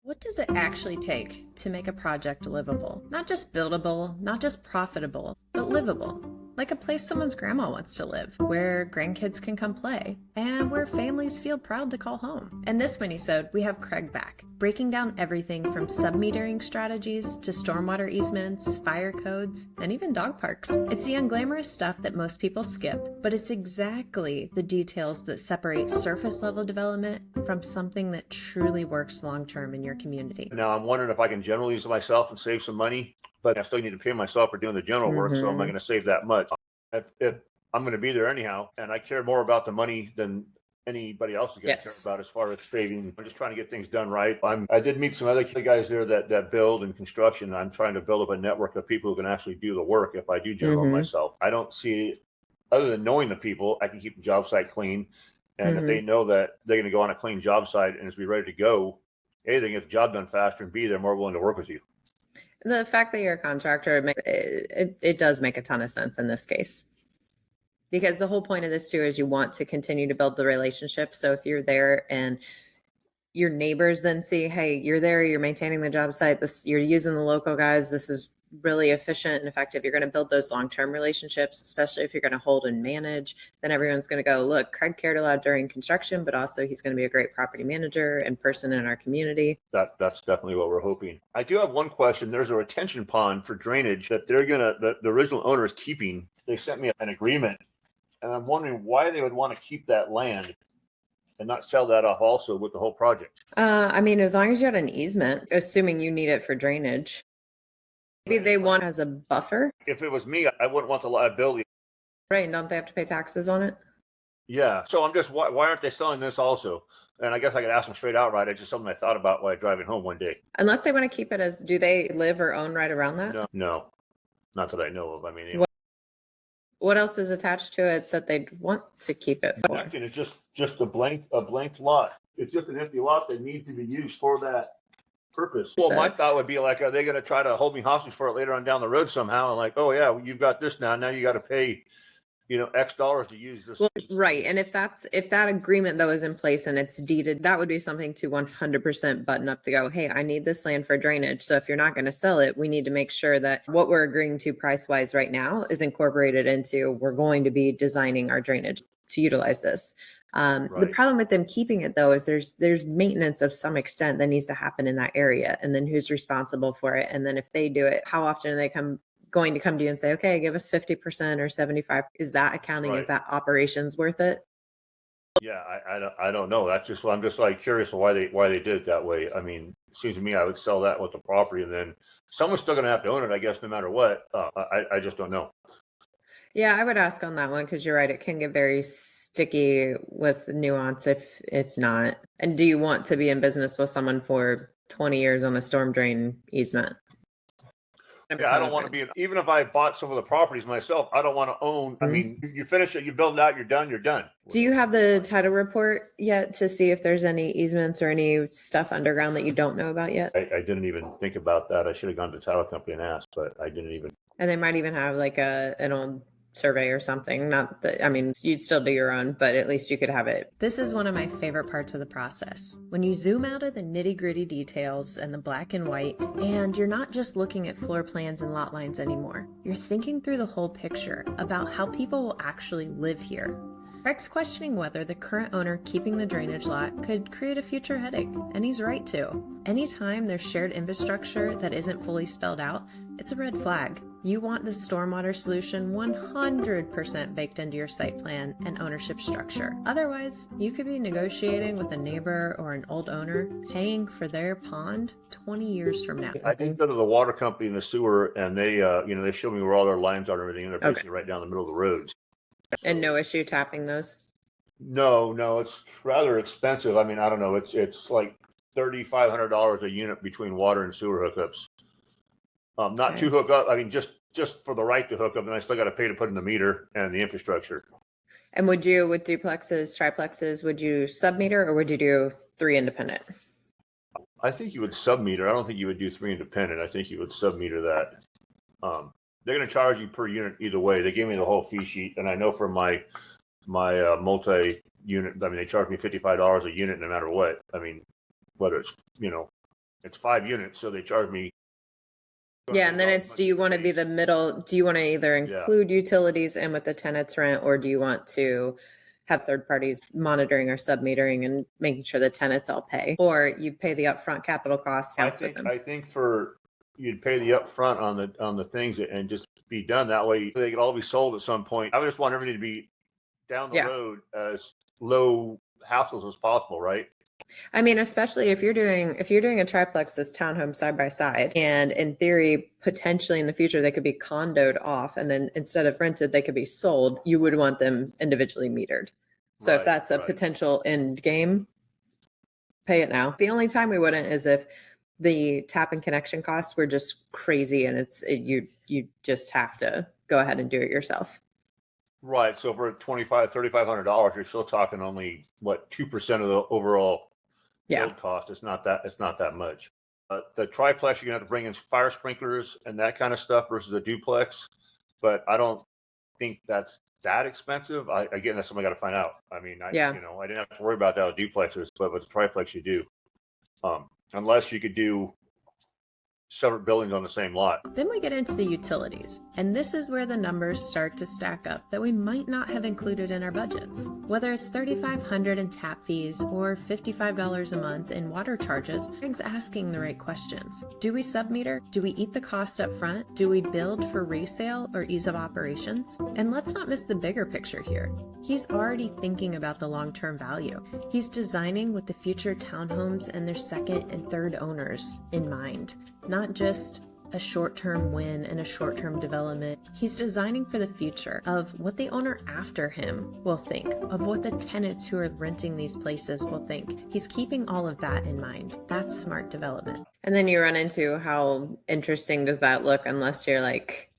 What does it actually take to make a project livable? Not just buildable, not just profitable, but livable. Like a place someone's grandma wants to live, where grandkids can come play, and where families feel proud to call home. In this minisode, we have Craig back, breaking down everything from submetering strategies to stormwater easements, fire codes, and even dog parks. It's the unglamorous stuff that most people skip, but it's exactly the details that separate surface level development from something that truly works long term in your community. Now I'm wondering if I can general use myself and save some money, but I still need to pay myself for doing the general work. So am I going to save that much? If I'm going to be there anyhow, and I care more about the money than anybody else is going to care about as far as saving. I'm just trying to get things done right. I did meet some other guys there that build and construction. I'm trying to build up a network of people who can actually do the work if I do general myself. I don't see, other than knowing the people, I can keep the job site clean. And if they know that they're going to go on a clean job site and it's be ready to go, A, they can get the job done faster, and B, they're more willing to work with you. The fact that you're a contractor, it does make a ton of sense in this case. Because the whole point of this too is you want to continue to build the relationship. So if you're there and your neighbors then see, hey, you're there, you're maintaining the job site, you're using the local guys, this is really efficient and effective. You're going to build those long-term relationships, especially if you're going to hold and manage. Then everyone's going to go, look, Craig cared a lot during construction, but also he's going to be a great property manager and person in our community. That's definitely what we're hoping. I do have one question. There's a retention pond for drainage that the original owner is keeping. They sent me an agreement, and I'm wondering why they would want to keep that land and not sell that off also with the whole project. I mean, as long as you had an easement, assuming you need it for drainage. Maybe they want as a buffer. If it was me, I wouldn't want the liability. Right, and don't they have to pay taxes on it? Yeah, so I'm just, why aren't they selling this also? And I guess I could ask them straight out, right? It's just something I thought about while driving home one day. Unless they want to keep it as, do they live or own right around that? No, not that I know of. I mean, what else is attached to it that they'd want to keep it for? It's just a blank lot. It's just an empty lot that needs to be used for that purpose. Well, my thought would be like, are they going to try to hold me hostage for it later on down the road somehow? And like, oh yeah, well, you've got this now. Now you got to pay, X dollars to use this. Well, right. And if that agreement though is in place and it's deeded, that would be something to 100% button up to go, hey, I need this land for drainage. So if you're not going to sell it, we need to make sure that what we're agreeing to price wise right now is incorporated into, we're going to be designing our drainage to utilize this. The problem with them keeping it though is there's maintenance of some extent that needs to happen in that area, and then who's responsible for it, and then if they do it, how often are they going to come to you and say, okay, give us 50% or 75%? Is that accounting? Is that operations worth it? Yeah, I don't know. I'm just like curious why they did it that way. I mean, it seems to me I would sell that with the property, and then someone's still going to have to own it, I guess, no matter what. I just don't know. Yeah, I would ask on that one because you're right. It can get very sticky with nuance if not. And do you want to be in business with someone for 20 years on a storm drain easement? Yeah, I don't want to be, even if I bought some of the properties myself, I don't want to own. I mean, you finish it, you build it out, you're done. Do you have the title report yet to see if there's any easements or any stuff underground that you don't know about yet? I didn't even think about that. I should have gone to the title company and asked, but I didn't even. And they might even have like an old survey or something. Not that, I mean, you'd still do your own, but at least you could have it. This is one of my favorite parts of the process. When you zoom out of the nitty-gritty details and the black and white, and you're not just looking at floor plans and lot lines anymore. You're thinking through the whole picture about how people will actually live here. Craig's questioning whether the current owner keeping the drainage lot could create a future headache, and he's right to. Anytime there's shared infrastructure that isn't fully spelled out, it's a red flag. You want the stormwater solution 100% baked into your site plan and ownership structure. Otherwise, you could be negotiating with a neighbor or an old owner, paying for their pond 20 years from now. I did go to the water company and the sewer, and they, they showed me where all their lines are and everything, and they're basically right down the middle of the roads. And no issue tapping those? No, it's rather expensive. I mean, I don't know. It's like $3,500 a unit between water and sewer hookups. Not to hook up. I mean, just for the right to hook up, and I still got to pay to put in the meter and the infrastructure. And would you, with duplexes, triplexes, would you sub-meter or would you do 3 independent? I think you would sub-meter. I don't think you would do 3 independent. I think you would sub-meter that. They're going to charge you per unit either way. They gave me the whole fee sheet, and I know for my multi-unit, I mean, they charge me $55 a unit no matter what. I mean, whether it's It's 5 units, so they charge me. Yeah, and then it's, do you want to be the middle? Do you want to either include utilities in with the tenant's rent, or do you want to have third parties monitoring or sub-metering and making sure the tenants all pay, or you pay the upfront capital costs? I think you'd pay the upfront on the things and just be done that way. They could all be sold at some point. I just want everything to be down the road as low hassles as possible, right? I mean, especially if you're doing a triplex as townhome side by side, and in theory, potentially in the future, they could be condoed off, and then instead of rented, they could be sold. You would want them individually metered. So if that's a potential end game, pay it now. The only time we wouldn't is if the tap and connection costs were just crazy, and you just have to go ahead and do it yourself. Right. So for $3,500, you're still talking only 2% of the overall build cost. It's not that much. The triplex, you're gonna have to bring in fire sprinklers and that kind of stuff versus a duplex, but I don't think that's that expensive. Again, that's something I got to find out. I mean, I didn't have to worry about that with duplexes, but with the triplex, you do. Unless you could do separate buildings on the same lot. Then we get into the utilities, and this is where the numbers start to stack up that we might not have included in our budgets. Whether it's $3,500 in tap fees or $55 a month in water charges, Craig's asking the right questions. Do we submeter? Do we eat the cost up front? Do we build for resale or ease of operations? And let's not miss the bigger picture here. He's already thinking about the long-term value. He's designing with the future townhomes and their second and third owners in mind. Not just a short-term win and a short-term development. He's designing for the future of what the owner after him will think, of what the tenants who are renting these places will think. He's keeping all of that in mind. That's smart development. And then you run into how interesting does that look unless you're like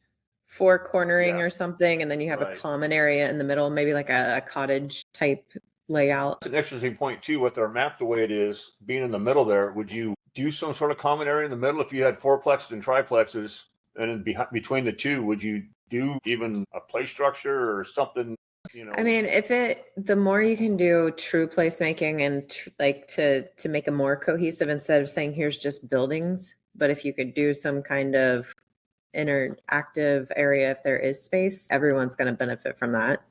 four cornering or something, and then you have a common area in the middle, maybe like a cottage type layout. It's an interesting point too, with their map the way it is, being in the middle there, would you do some sort of common area in the middle? If you had fourplexes and triplexes, and in between the two, would you do even a play structure or something? I mean, the more you can do true placemaking and to make a more cohesive, instead of saying here's just buildings, but if you could do some kind of interactive area, if there is space, everyone's going to benefit from that.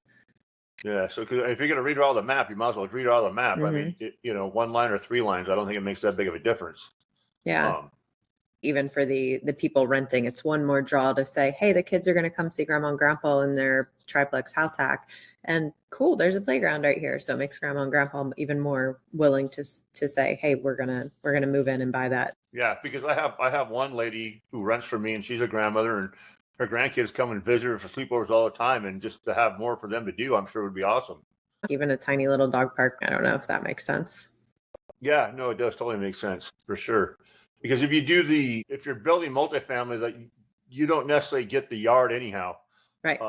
Yeah, so if you're going to redraw the map, you might as well redraw the map. I mean, one line or three lines, I don't think it makes that big of a difference. Yeah. Even for the people renting, it's one more draw to say, hey, the kids are going to come see grandma and grandpa in their triplex house hack, and cool, there's a playground right here. So it makes grandma and grandpa even more willing to say, hey, we're gonna move in and buy that. Yeah, because I have one lady who rents from me, and she's a grandmother, and her grandkids come and visit her for sleepovers all the time, and just to have more for them to do, I'm sure would be awesome. Even a tiny little dog park, I don't know if that makes sense. Yeah, no, it does totally make sense for sure. Because if you're building multifamily, that you don't necessarily get the yard anyhow, right?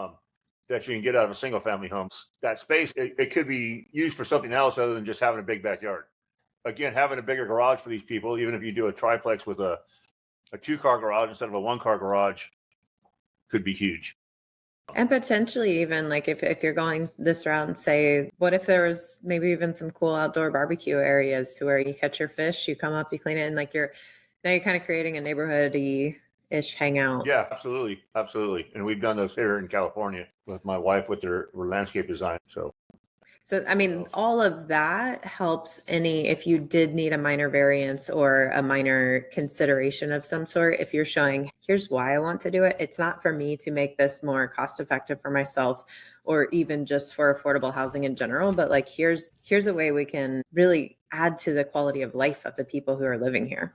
That you can get out of a single family home. That space, it could be used for something else other than just having a big backyard. Again, having a bigger garage for these people, even if you do a triplex with a 2-car garage instead of a 1-car garage, could be huge. And potentially even like if you're going this route and say, what if there was maybe even some cool outdoor barbecue areas to where you catch your fish, you come up, you clean it, and like you're kind of creating a neighborhoody-ish hangout. Yeah, absolutely. And we've done those here in California with my wife with their landscape design. So, I mean, all of that helps if you did need a minor variance or a minor consideration of some sort, if you're showing, here's why I want to do it. It's not for me to make this more cost effective for myself or even just for affordable housing in general, but like, here's a way we can really add to the quality of life of the people who are living here.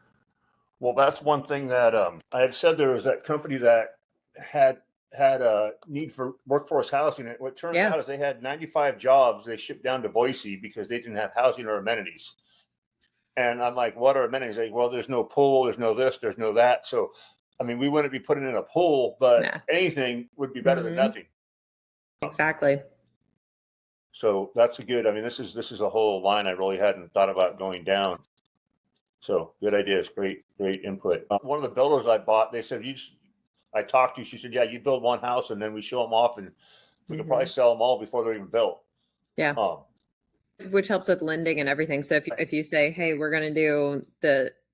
Well, that's one thing that I had said. There was that company that had a need for workforce housing. And what turned out is they had 95 jobs they shipped down to Boise because they didn't have housing or amenities. And I'm like, what are amenities? Like, well, there's no pool, there's no this, there's no that. So, I mean, we wouldn't be putting in a pool, but anything would be better than nothing. Exactly. So that's this is a whole line I really hadn't thought about going down. So good ideas, great input. One of the builders I bought, they said, I talked to, she said, yeah, you build one house and then we show them off and we can probably sell them all before they're even built. Yeah. Which helps with lending and everything. So if you say, hey, we're going to do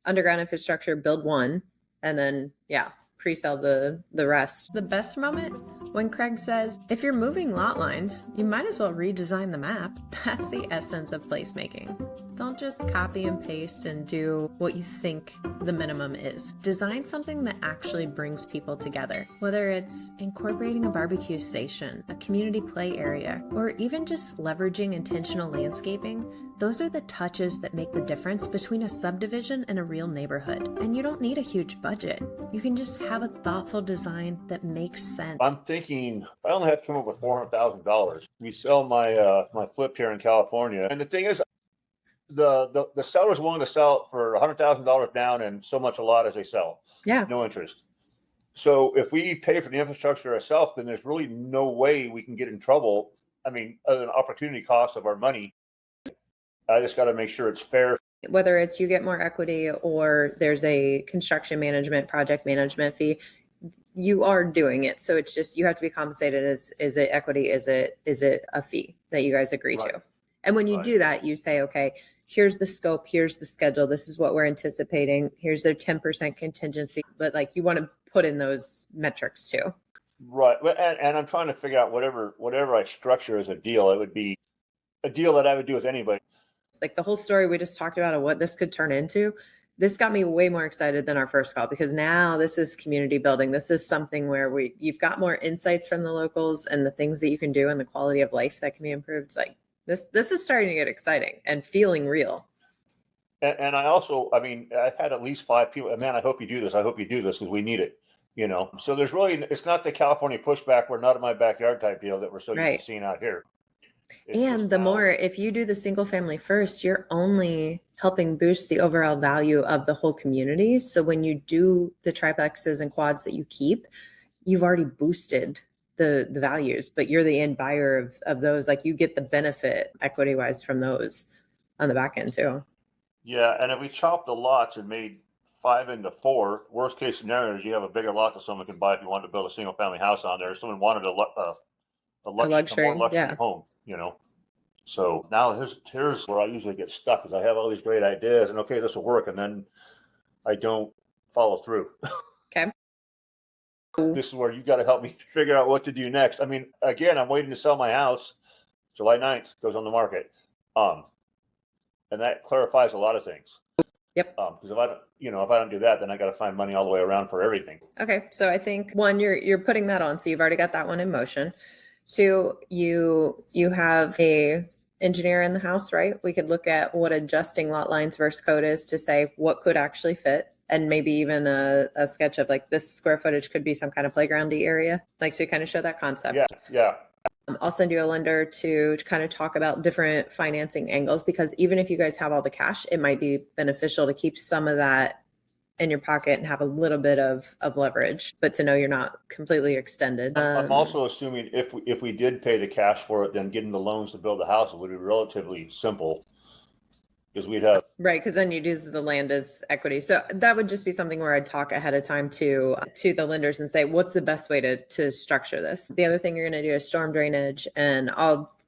underground infrastructure, build one, and then, yeah, pre-sell the rest. The best moment? When Craig says, if you're moving lot lines, you might as well redesign the map. That's the essence of placemaking. Don't just copy and paste and do what you think the minimum is. Design something that actually brings people together. Whether it's incorporating a barbecue station, a community play area, or even just leveraging intentional landscaping, those are the touches that make the difference between a subdivision and a real neighborhood. And you don't need a huge budget. You can just have a thoughtful design that makes sense. I'm thinking I only have to come up with $400,000. We sell my my flip here in California, and the thing is, the seller's willing to sell it for $100,000 down and so much a lot as they sell. Yeah. No interest. So if we pay for the infrastructure ourselves, then there's really no way we can get in trouble. I mean, other than opportunity cost of our money. I just got to make sure it's fair. Whether it's you get more equity or there's a construction management, project management fee, you are doing it. So it's just, you have to be compensated. Is it equity? Is it a fee that you guys agree to? And when you do that, you say, okay, here's the scope, here's the schedule, this is what we're anticipating, here's their 10% contingency. But like, you want to put in those metrics too. Right. And I'm trying to figure out whatever I structure as a deal, it would be a deal that I would do with anybody. Like the whole story we just talked about of what this could turn into, this got me way more excited than our first call, because now this is community building. This is something where you've got more insights from the locals and the things that you can do and the quality of life that can be improved. Like this is starting to get exciting and feeling real. And I also, I mean, I had at least 5 people, man, I hope you do this. I hope you do this because we need it, you know? So there's really, it's not the California pushback, we're not in my backyard type deal that we're so used to seeing out here. And the more, if you do the single family first, you're only helping boost the overall value of the whole community. So when you do the triplexes and quads that you keep, you've already boosted the values, but you're the end buyer of those. Like you get the benefit equity wise from those on the back end too. Yeah. And if we chopped the lots and made 5 into 4, worst case scenario is you have a bigger lot that someone can buy if you wanted to build a single family house on there. If someone wanted a luxury home, you know. So now here's where I usually get stuck, is I have all these great ideas and okay, this will work, and then I don't follow through. Okay. This is where you got to help me figure out what to do next. I mean, again, I'm waiting to sell my house. July 9th goes on the market. And that clarifies a lot of things. Yep. Because if I don't do that, then I got to find money all the way around for everything. Okay. So I think 1, you're putting that on. So you've already got that one in motion. 2, you have a engineer in the house, right? We could look at what adjusting lot lines versus code is to say what could actually fit, and maybe even a sketch of like this square footage could be some kind of playgroundy area, like to kind of show that concept. Yeah. I'll send you a lender to kind of talk about different financing angles, because even if you guys have all the cash, it might be beneficial to keep some of that in your pocket and have a little bit of leverage, but to know you're not completely extended. I'm also assuming if we did pay the cash for it, then getting the loans to build the house would be relatively simple, because we'd have because then you'd use the land as equity. So that would just be something where I'd talk ahead of time to the lenders and say, what's the best way to structure this? The other thing you're going to do is storm drainage, and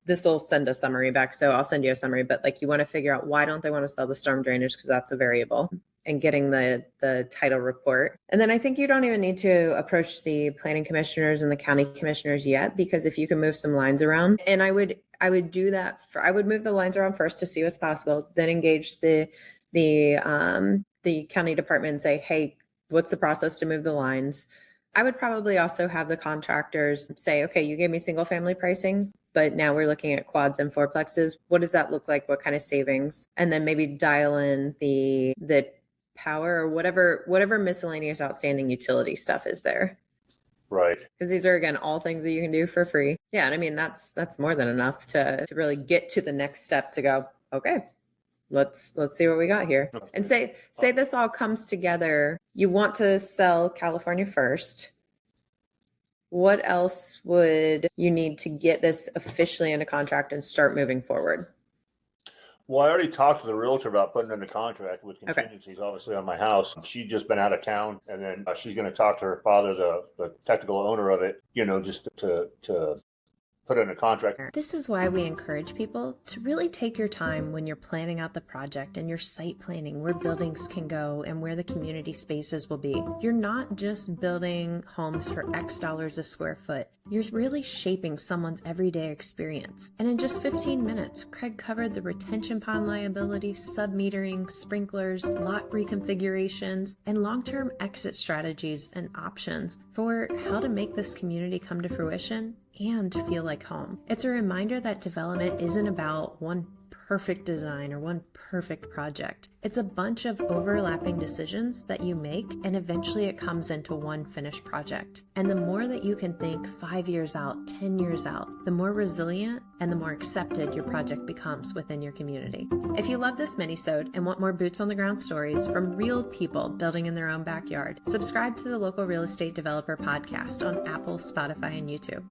this will send a summary back. So I'll send you a summary, but like you want to figure out why don't they want to sell the storm drainage, because that's a variable, and getting the title report. And then I think you don't even need to approach the planning commissioners and the county commissioners yet, because if you can move some lines around, and I would do that I would move the lines around first to see what's possible, then engage the county department and say, hey, what's the process to move the lines? I would probably also have the contractors say, okay, you gave me single family pricing, but now we're looking at quads and fourplexes. What does that look like? What kind of savings? And then maybe dial in the power or whatever miscellaneous outstanding utility stuff is there. Right. Because these are, again, all things that you can do for free. Yeah. And I mean, that's more than enough to really get to the next step to go, okay, let's see what we got here. Okay. And say this all comes together. You want to sell California first. What else would you need to get this officially into contract and start moving forward? Well, I already talked to the realtor about putting in the contract with contingencies, obviously, on my house. She'd just been out of town, and then she's going to talk to her father, the technical owner of it, just to put in a contract. This is why we encourage people to really take your time when you're planning out the project and your site planning, where buildings can go and where the community spaces will be. You're not just building homes for X dollars a square foot. You're really shaping someone's everyday experience. And in just 15 minutes, Craig covered the retention pond liability, sub-metering, sprinklers, lot reconfigurations, and long-term exit strategies and options for how to make this community come to fruition and to feel like home. It's a reminder that development isn't about one perfect design or one perfect project. It's a bunch of overlapping decisions that you make, and eventually it comes into one finished project. And the more that you can think 5 years out, 10 years out, the more resilient and the more accepted your project becomes within your community. If you love this minisode and want more boots on the ground stories from real people building in their own backyard, subscribe to the Local Real Estate Developer podcast on Apple, Spotify, and YouTube.